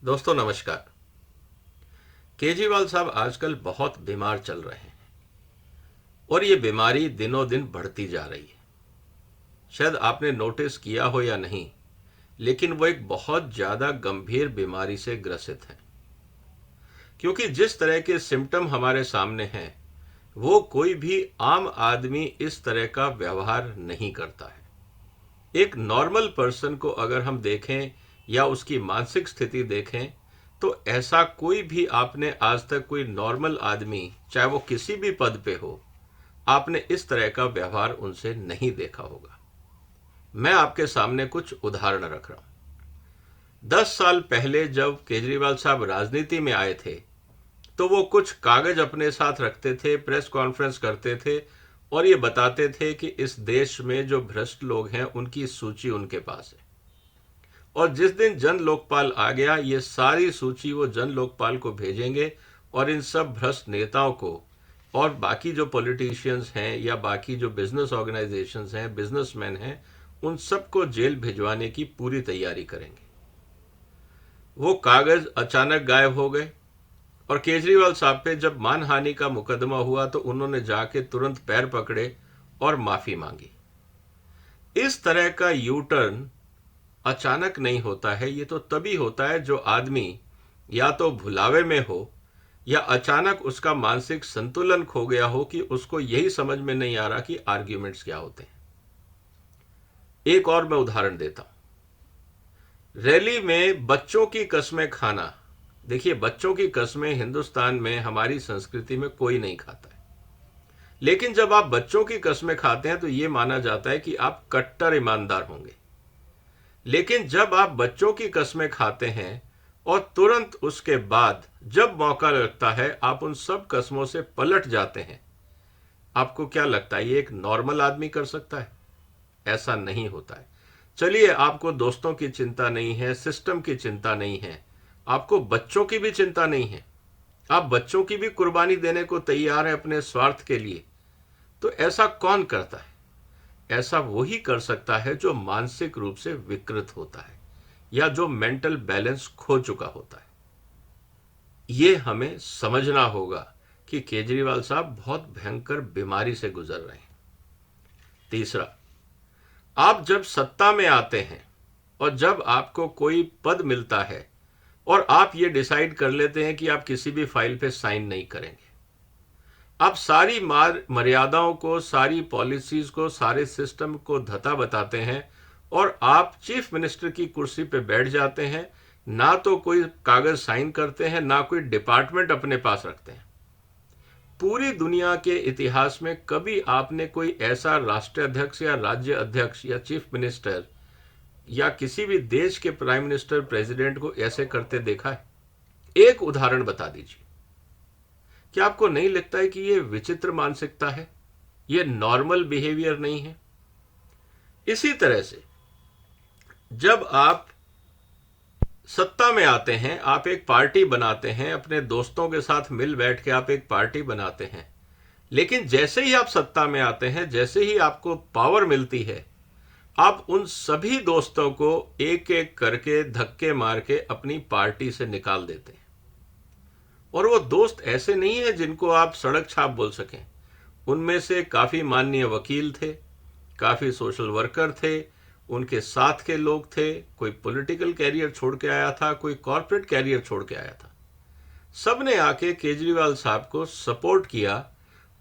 दोस्तों नमस्कार। केजरीवाल साहब आजकल बहुत बीमार चल रहे हैं और ये बीमारी दिनों दिन बढ़ती जा रही है। शायद आपने नोटिस किया हो या नहीं, लेकिन वो एक बहुत ज़्यादा गंभीर बीमारी से ग्रसित है। क्योंकि जिस तरह के सिम्टम हमारे सामने हैं, वो कोई भी आम आदमी इस तरह का व्यवहार नहीं करता है। एक नॉर्मल पर्सन को अगर हम देखें या उसकी मानसिक स्थिति देखें, तो ऐसा कोई भी आपने आज तक कोई नॉर्मल आदमी, चाहे वो किसी भी पद पे हो, आपने इस तरह का व्यवहार उनसे नहीं देखा होगा। मैं आपके सामने कुछ उदाहरण रख रहा हूं। 10 साल पहले जब केजरीवाल साहब राजनीति में आए थे, तो वो कुछ कागज अपने साथ रखते थे, प्रेस कॉन्फ्रेंस करते थे और ये बताते थे कि इस देश में जो भ्रष्ट लोग हैं उनकी सूची उनके पास है। और जिस दिन जन लोकपाल आ गया, ये सारी सूची वो जन लोकपाल को भेजेंगे और इन सब भ्रष्ट नेताओं को और बाकी जो पॉलिटिशियंस हैं या बाकी जो बिजनेस ऑर्गेनाइजेशंस हैं, बिजनेसमैन हैं, उन सबको जेल भिजवाने की पूरी तैयारी करेंगे। वो कागज अचानक गायब हो गए और केजरीवाल साहब पे जब मानहानि का मुकदमा हुआ तो उन्होंने जाके तुरंत पैर पकड़े और माफी मांगी। इस तरह का यू टर्न अचानक नहीं होता है। ये तो तभी होता है जो आदमी या तो भुलावे में हो या अचानक उसका मानसिक संतुलन खो गया हो कि उसको यही समझ में नहीं आ रहा कि आर्ग्यूमेंट्स क्या होते हैं। एक और मैं उदाहरण देता हूं। रैली में बच्चों की कस्में खाना। देखिए, बच्चों की कस्में हिंदुस्तान में हमारी संस्कृति में कोई नहीं खाता है, लेकिन जब आप बच्चों की कस्में खाते हैं तो यह माना जाता है कि आप कट्टर ईमानदार होंगे। लेकिन जब आप बच्चों की कस्में खाते हैं और तुरंत उसके बाद जब मौका लगता है आप उन सब कस्मों से पलट जाते हैं, आपको क्या लगता है ये एक नॉर्मल आदमी कर सकता है? ऐसा नहीं होता है। चलिए, आपको दोस्तों की चिंता नहीं है, सिस्टम की चिंता नहीं है, आपको बच्चों की भी चिंता नहीं है, आप बच्चों की भी कुर्बानी देने को तैयार हैं अपने स्वार्थ के लिए, तो ऐसा कौन करता है? ऐसा वही कर सकता है जो मानसिक रूप से विकृत होता है या जो मेंटल बैलेंस खो चुका होता है। ये हमें समझना होगा कि केजरीवाल साहब बहुत भयंकर बीमारी से गुजर रहे हैं। तीसरा, आप जब सत्ता में आते हैं और जब आपको कोई पद मिलता है और आप ये डिसाइड कर लेते हैं कि आप किसी भी फाइल पे साइन नहीं करेंगे, आप सारी मर्यादाओं को, सारी पॉलिसीज को, सारे सिस्टम को धता बताते हैं और आप चीफ मिनिस्टर की कुर्सी पे बैठ जाते हैं। ना तो कोई कागज साइन करते हैं, ना कोई डिपार्टमेंट अपने पास रखते हैं। पूरी दुनिया के इतिहास में कभी आपने कोई ऐसा राष्ट्रीय अध्यक्ष या राज्य अध्यक्ष या चीफ मिनिस्टर या किसी भी देश के प्राइम मिनिस्टर, प्रेसिडेंट को ऐसे करते देखा है? एक उदाहरण बता दीजिए। क्या आपको नहीं लगता है कि यह विचित्र मानसिकता है? यह नॉर्मल बिहेवियर नहीं है? इसी तरह से जब आप सत्ता में आते हैं, आप एक पार्टी बनाते हैं, अपने दोस्तों के साथ मिल बैठ के आप एक पार्टी बनाते हैं, लेकिन जैसे ही आप सत्ता में आते हैं, जैसे ही आपको पावर मिलती है, आप उन सभी दोस्तों को एक एक करके धक्के मार के अपनी पार्टी से निकाल देते हैं। और वो दोस्त ऐसे नहीं है जिनको आप सड़क छाप बोल सकें। उनमें से काफी माननीय वकील थे, काफी सोशल वर्कर थे, उनके साथ के लोग थे, कोई पॉलिटिकल कैरियर छोड़ के आया था, कोई कॉर्पोरेट कैरियर छोड़ के आया था। सबने आके केजरीवाल साहब को सपोर्ट किया,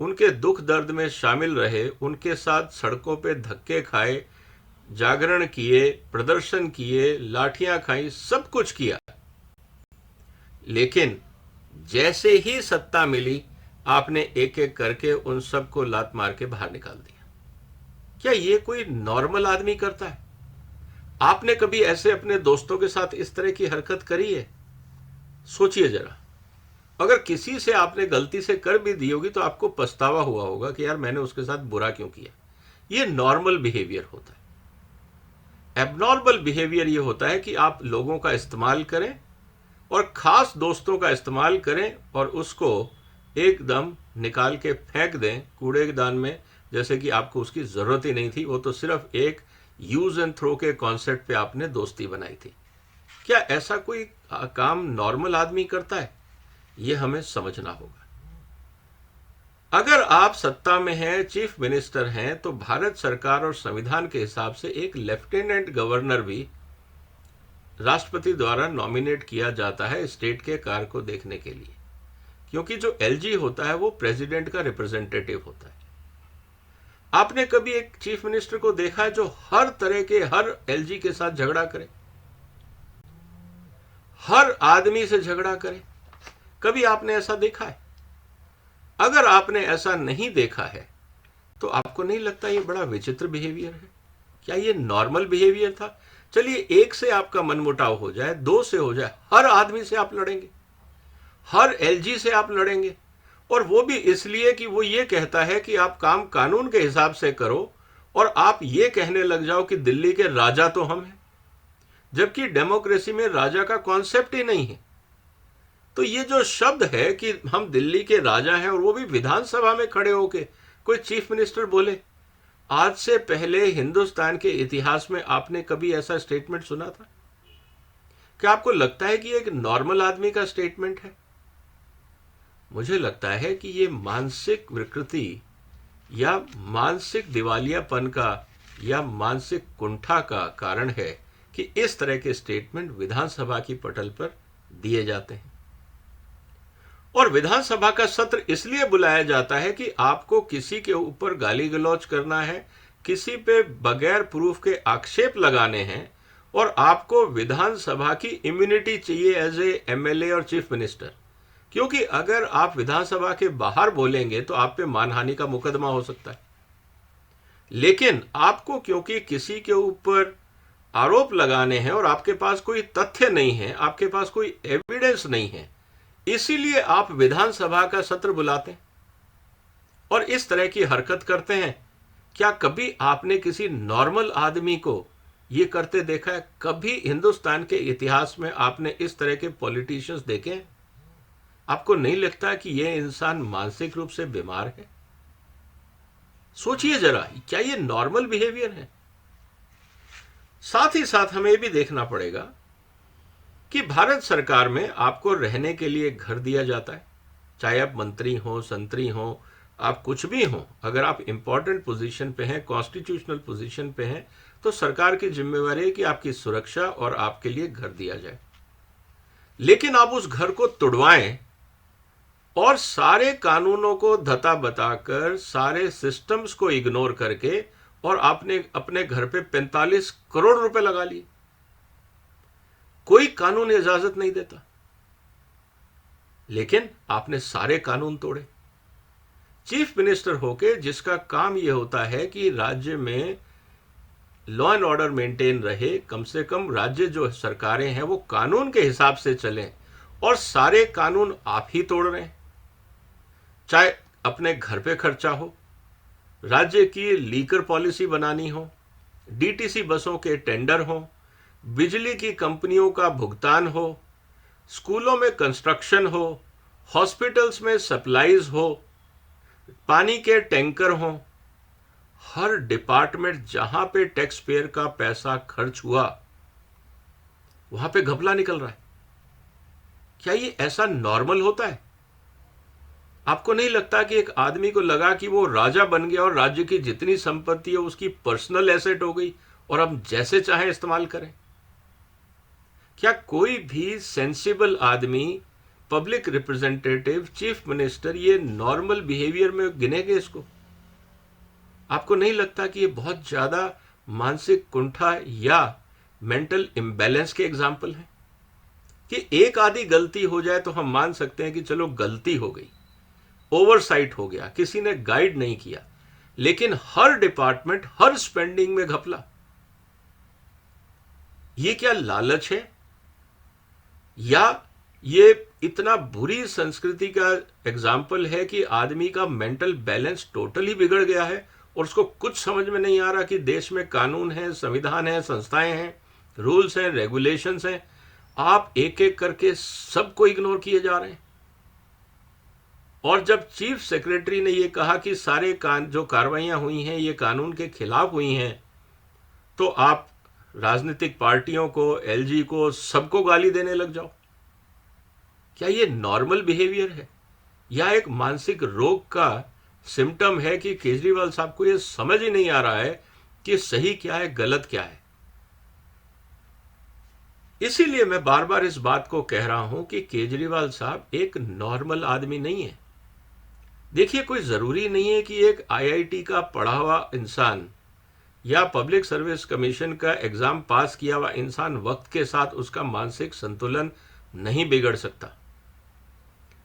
उनके दुख दर्द में शामिल रहे, उनके साथ सड़कों पे धक्के खाए, जागरण किए, प्रदर्शन किए, लाठियां खाई, सब कुछ किया। लेकिन जैसे ही सत्ता मिली, आपने एक एक करके उन सबको लात मार के बाहर निकाल दिया। क्या ये कोई नॉर्मल आदमी करता है? आपने कभी ऐसे अपने दोस्तों के साथ इस तरह की हरकत करी है? सोचिए जरा। अगर किसी से आपने गलती से कर भी दी होगी तो आपको पछतावा हुआ होगा कि यार मैंने उसके साथ बुरा क्यों किया। ये नॉर्मल बिहेवियर होता है। एबनॉर्मल बिहेवियर ये होता है कि आप लोगों का इस्तेमाल करें और खास दोस्तों का इस्तेमाल करें और उसको एकदम निकाल के फेंक दें कूड़ेदान में, जैसे कि आपको उसकी जरूरत ही नहीं थी। वो तो सिर्फ एक यूज एंड थ्रो के कॉन्सेप्ट पे आपने दोस्ती बनाई थी। क्या ऐसा कोई काम नॉर्मल आदमी करता है? यह हमें समझना होगा। अगर आप सत्ता में हैं, चीफ मिनिस्टर हैं, तो भारत सरकार और संविधान के हिसाब से एक लेफ्टिनेंट गवर्नर भी राष्ट्रपति द्वारा नॉमिनेट किया जाता है स्टेट के कार्य को देखने के लिए, क्योंकि जो एलजी होता है वो प्रेसिडेंट का रिप्रेजेंटेटिव होता है। आपने कभी एक चीफ मिनिस्टर को देखा है जो हर तरह के हर एलजी के साथ झगड़ा करे, हर आदमी से झगड़ा करे? कभी आपने ऐसा देखा है? अगर आपने ऐसा नहीं देखा है तो आपको नहीं लगता ये बड़ा विचित्र बिहेवियर है? क्या ये नॉर्मल बिहेवियर था? चलिए, एक से आपका मनमुटाव हो जाए, दो से हो जाए, हर आदमी से आप लड़ेंगे, हर एलजी से आप लड़ेंगे, और वो भी इसलिए कि वो ये कहता है कि आप काम कानून के हिसाब से करो, और आप ये कहने लग जाओ कि दिल्ली के राजा तो हम हैं, जबकि डेमोक्रेसी में राजा का कॉन्सेप्ट ही नहीं है। तो ये जो शब्द है कि हम दिल्ली के राजा हैं, और वो भी विधानसभा में खड़े होके कोई चीफ मिनिस्टर बोले, आज से पहले हिंदुस्तान के इतिहास में आपने कभी ऐसा स्टेटमेंट सुना था? क्या आपको लगता है कि एक नॉर्मल आदमी का स्टेटमेंट है? मुझे लगता है कि ये मानसिक विकृति या मानसिक दिवालियापन का या मानसिक कुंठा का कारण है कि इस तरह के स्टेटमेंट विधानसभा की पटल पर दिए जाते हैं। और विधानसभा का सत्र इसलिए बुलाया जाता है कि आपको किसी के ऊपर गाली गलौज करना है, किसी पे बगैर प्रूफ के आक्षेप लगाने हैं, और आपको विधानसभा की इम्यूनिटी चाहिए एज ए एमएलए और चीफ मिनिस्टर, क्योंकि अगर आप विधानसभा के बाहर बोलेंगे तो आप पे मानहानि का मुकदमा हो सकता है। लेकिन आपको क्योंकि किसी के ऊपर आरोप लगाने हैं और आपके पास कोई तथ्य नहीं है, आपके पास कोई एविडेंस नहीं है, इसीलिए आप विधानसभा का सत्र बुलाते हैं और इस तरह की हरकत करते हैं। क्या कभी आपने किसी नॉर्मल आदमी को ये करते देखा है? कभी हिंदुस्तान के इतिहास में आपने इस तरह के पॉलिटिशियंस देखे हैं? आपको नहीं लगता कि यह इंसान मानसिक रूप से बीमार है? सोचिए जरा, क्या ये नॉर्मल बिहेवियर है? साथ ही साथ हमें भी देखना पड़ेगा कि भारत सरकार में आपको रहने के लिए घर दिया जाता है, चाहे आप मंत्री हो, संतरी हो, आप कुछ भी हो। अगर आप इंपॉर्टेंट पोजीशन पे हैं, कॉन्स्टिट्यूशनल पोजीशन पे हैं, तो सरकार की जिम्मेवारी है कि आपकी सुरक्षा और आपके लिए घर दिया जाए। लेकिन आप उस घर को तुड़वाएं और सारे कानूनों को धता बताकर, सारे सिस्टम्स को इग्नोर करके, और आपने अपने घर पे 45 करोड़ रुपए लगा लिए। कोई कानून इजाजत नहीं देता, लेकिन आपने सारे कानून तोड़े। चीफ मिनिस्टर होके जिसका काम यह होता है कि राज्य में लॉ एंड ऑर्डर मेंटेन रहे, कम से कम राज्य जो सरकारें हैं वो कानून के हिसाब से चलें, और सारे कानून आप ही तोड़ रहे हैं। चाहे अपने घर पे खर्चा हो, राज्य की लीकर पॉलिसी बनानी हो, डीटीसी बसों के टेंडर हो, बिजली की कंपनियों का भुगतान हो, स्कूलों में कंस्ट्रक्शन हो, हॉस्पिटल्स में सप्लाईज हो, पानी के टैंकर हो, हर डिपार्टमेंट जहां पे टैक्स पेयर का पैसा खर्च हुआ वहां पे घपला निकल रहा है। क्या ये ऐसा नॉर्मल होता है? आपको नहीं लगता कि एक आदमी को लगा कि वो राजा बन गया और राज्य की जितनी संपत्ति है उसकी पर्सनल एसेट हो गई और हम जैसे चाहे इस्तेमाल करें? क्या कोई भी सेंसिबल आदमी, पब्लिक रिप्रेजेंटेटिव, चीफ मिनिस्टर ये नॉर्मल बिहेवियर में गिनेंगे इसको? आपको नहीं लगता कि ये बहुत ज्यादा मानसिक कुंठा या मेंटल इम्बैलेंस के एग्जाम्पल हैं? कि एक आधी गलती हो जाए तो हम मान सकते हैं कि चलो गलती हो गई, ओवरसाइट हो गया, किसी ने गाइड नहीं किया, लेकिन हर डिपार्टमेंट, हर स्पेंडिंग में घपला। ये क्या लालच है, या ये इतना बुरी संस्कृति का एग्जाम्पल है कि आदमी का मेंटल बैलेंस टोटली बिगड़ गया है और उसको कुछ समझ में नहीं आ रहा कि देश में कानून है, संविधान है, संस्थाएं हैं, रूल्स हैं, रेगुलेशंस हैं, आप एक एक करके सबको इग्नोर किए जा रहे हैं। और जब चीफ सेक्रेटरी ने यह कहा कि सारे जो कार्रवाइयां हुई हैं ये कानून के खिलाफ हुई हैं, तो आप राजनीतिक पार्टियों को, एलजी को, सबको गाली देने लग जाओ? क्या ये नॉर्मल बिहेवियर है या एक मानसिक रोग का सिम्टम है कि केजरीवाल साहब को ये समझ ही नहीं आ रहा है कि सही क्या है, गलत क्या है? इसीलिए मैं बार बार इस बात को कह रहा हूं कि केजरीवाल साहब एक नॉर्मल आदमी नहीं है। देखिए, कोई जरूरी नहीं है कि एक आईआईटी का पढ़ा हुआ इंसान या पब्लिक सर्विस कमीशन का एग्जाम पास किया हुआ इंसान वक्त के साथ उसका मानसिक संतुलन नहीं बिगड़ सकता।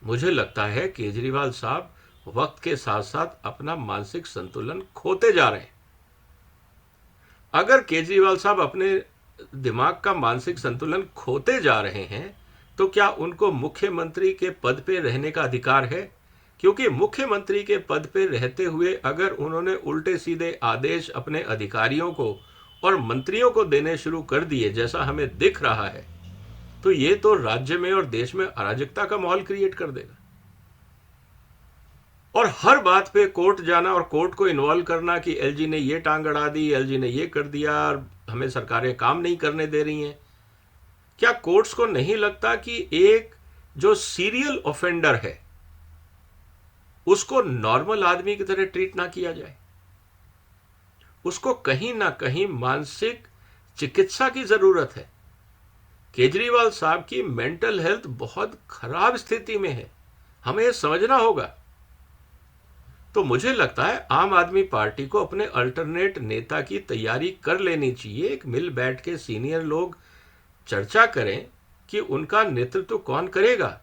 मुझे लगता है केजरीवाल साहब वक्त के साथ साथ अपना मानसिक संतुलन खोते जा रहे हैं। अगर केजरीवाल साहब अपने दिमाग का मानसिक संतुलन खोते जा रहे हैं तो क्या उनको मुख्यमंत्री के पद पे रहने का अधिकार है? क्योंकि मुख्यमंत्री के पद पे रहते हुए अगर उन्होंने उल्टे सीधे आदेश अपने अधिकारियों को और मंत्रियों को देने शुरू कर दिए, जैसा हमें दिख रहा है, तो ये तो राज्य में और देश में अराजकता का माहौल क्रिएट कर देगा। और हर बात पे कोर्ट जाना और कोर्ट को इन्वॉल्व करना कि एलजी ने ये टांग अड़ा दी, एलजी ने ये कर दिया, हमें सरकारें काम नहीं करने दे रही हैं। क्या कोर्ट्स को नहीं लगता कि एक जो सीरियल ऑफेंडर है उसको नॉर्मल आदमी की तरह ट्रीट ना किया जाए? उसको कहीं ना कहीं मानसिक चिकित्सा की जरूरत है। केजरीवाल साहब की मेंटल हेल्थ बहुत खराब स्थिति में है, हमें यह समझना होगा। तो मुझे लगता है आम आदमी पार्टी को अपने अल्टरनेट नेता की तैयारी कर लेनी चाहिए। एक मिल बैठ के सीनियर लोग चर्चा करें कि उनका नेतृत्व कौन करेगा,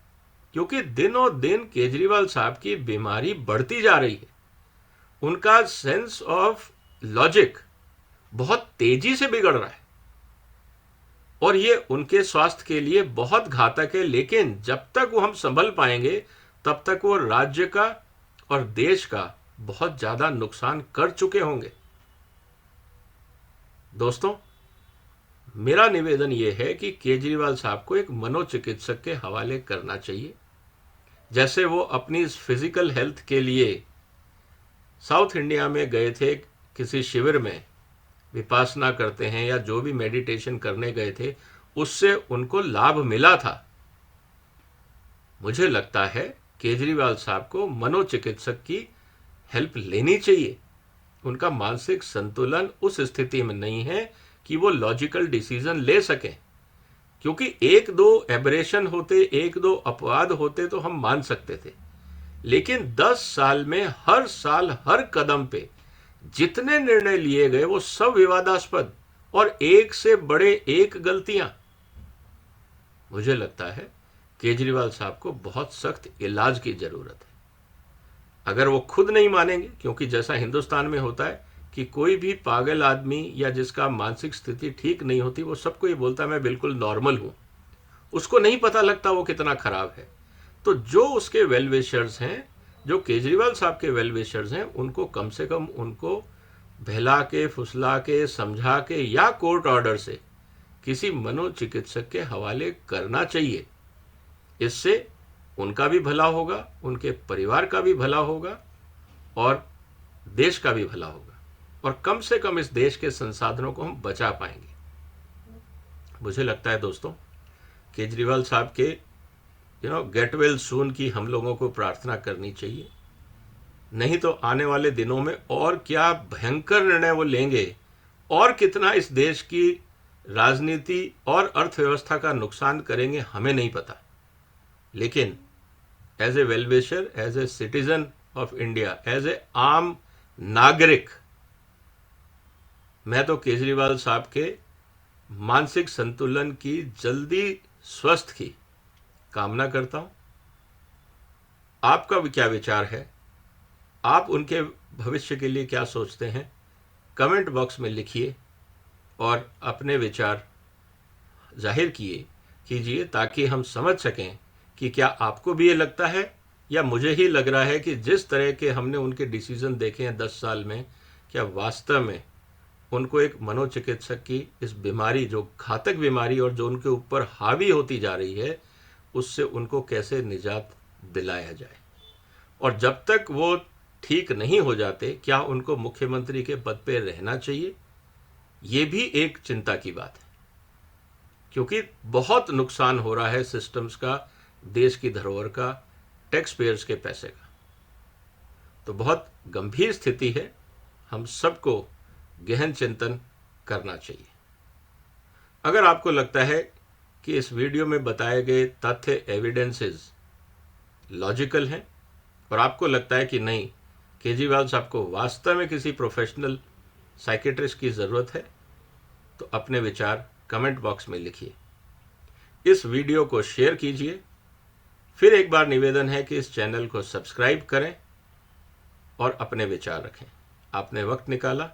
क्योंकि दिनों दिन केजरीवाल साहब की बीमारी बढ़ती जा रही है। उनका सेंस ऑफ लॉजिक बहुत तेजी से बिगड़ रहा है और ये उनके स्वास्थ्य के लिए बहुत घातक है। लेकिन जब तक वो हम संभल पाएंगे तब तक वो राज्य का और देश का बहुत ज्यादा नुकसान कर चुके होंगे। दोस्तों, मेरा निवेदन यह है कि केजरीवाल साहब को एक मनोचिकित्सक के हवाले करना चाहिए। जैसे वो अपनी फिजिकल हेल्थ के लिए साउथ इंडिया में गए थे, किसी शिविर में विपासना करते हैं या जो भी मेडिटेशन करने गए थे, उससे उनको लाभ मिला था। मुझे लगता है केजरीवाल साहब को मनोचिकित्सक की हेल्प लेनी चाहिए। उनका मानसिक संतुलन उस स्थिति में नहीं है कि वो लॉजिकल डिसीजन ले सकें। क्योंकि एक दो एबरेशन होते, एक दो अपवाद होते तो हम मान सकते थे, लेकिन 10 साल में हर साल हर कदम पे जितने निर्णय लिए गए वो सब विवादास्पद और एक से बड़े एक गलतियां। मुझे लगता है केजरीवाल साहब को बहुत सख्त इलाज की जरूरत है। अगर वो खुद नहीं मानेंगे, क्योंकि जैसा हिंदुस्तान में होता है कि कोई भी पागल आदमी या जिसका मानसिक स्थिति ठीक नहीं होती वो सबको ये बोलता है मैं बिल्कुल नॉर्मल हूं, उसको नहीं पता लगता वो कितना खराब है। तो जो उसके वेल विशर्स हैं, जो केजरीवाल साहब के वेल विशर्स हैं, उनको कम से कम उनको बहला के, फुसला के, समझा के या कोर्ट ऑर्डर से किसी मनोचिकित्सक के हवाले करना चाहिए। इससे उनका भी भला होगा, उनके परिवार का भी भला होगा और देश का भी भला होगा, और कम से कम इस देश के संसाधनों को हम बचा पाएंगे। मुझे लगता है दोस्तों, केजरीवाल साहब के गेट वेल सून की हम लोगों को प्रार्थना करनी चाहिए। नहीं तो आने वाले दिनों में और क्या भयंकर निर्णय वो लेंगे और कितना इस देश की राजनीति और अर्थव्यवस्था का नुकसान करेंगे हमें नहीं पता। लेकिन as a well wisher, as a citizen of India, as a आम नागरिक, मैं तो केजरीवाल साहब के मानसिक संतुलन की जल्दी स्वस्थ की कामना करता हूं। आपका भी क्या विचार है? आप उनके भविष्य के लिए क्या सोचते हैं? कमेंट बॉक्स में लिखिए और अपने विचार जाहिर कीजिए ताकि हम समझ सकें कि क्या आपको भी ये लगता है या मुझे ही लग रहा है कि जिस तरह के हमने उनके डिसीजन देखे हैं 10 साल में, क्या वास्तव में उनको एक मनोचिकित्सक की इस बीमारी, जो घातक बीमारी और जो उनके ऊपर हावी होती जा रही है, उससे उनको कैसे निजात दिलाया जाए। और जब तक वो ठीक नहीं हो जाते, क्या उनको मुख्यमंत्री के पद पे रहना चाहिए ये भी एक चिंता की बात है, क्योंकि बहुत नुकसान हो रहा है सिस्टम्स का, देश की धरोहर का, टैक्स पेयर्स के पैसे का। तो बहुत गंभीर स्थिति है, हम सबको गहन चिंतन करना चाहिए। अगर आपको लगता है कि इस वीडियो में बताए गए तथ्य, एविडेंसेस लॉजिकल हैं और आपको लगता है कि नहीं, केजरीवाल साहब को वास्तव में किसी प्रोफेशनल साइकेट्रिस्ट की ज़रूरत है, तो अपने विचार कमेंट बॉक्स में लिखिए। इस वीडियो को शेयर कीजिए। फिर एक बार निवेदन है कि इस चैनल को सब्सक्राइब करें और अपने विचार रखें। आपने वक्त निकाला,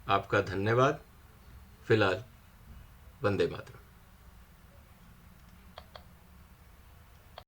आपका धन्यवाद। फिलहाल वंदे मातरम।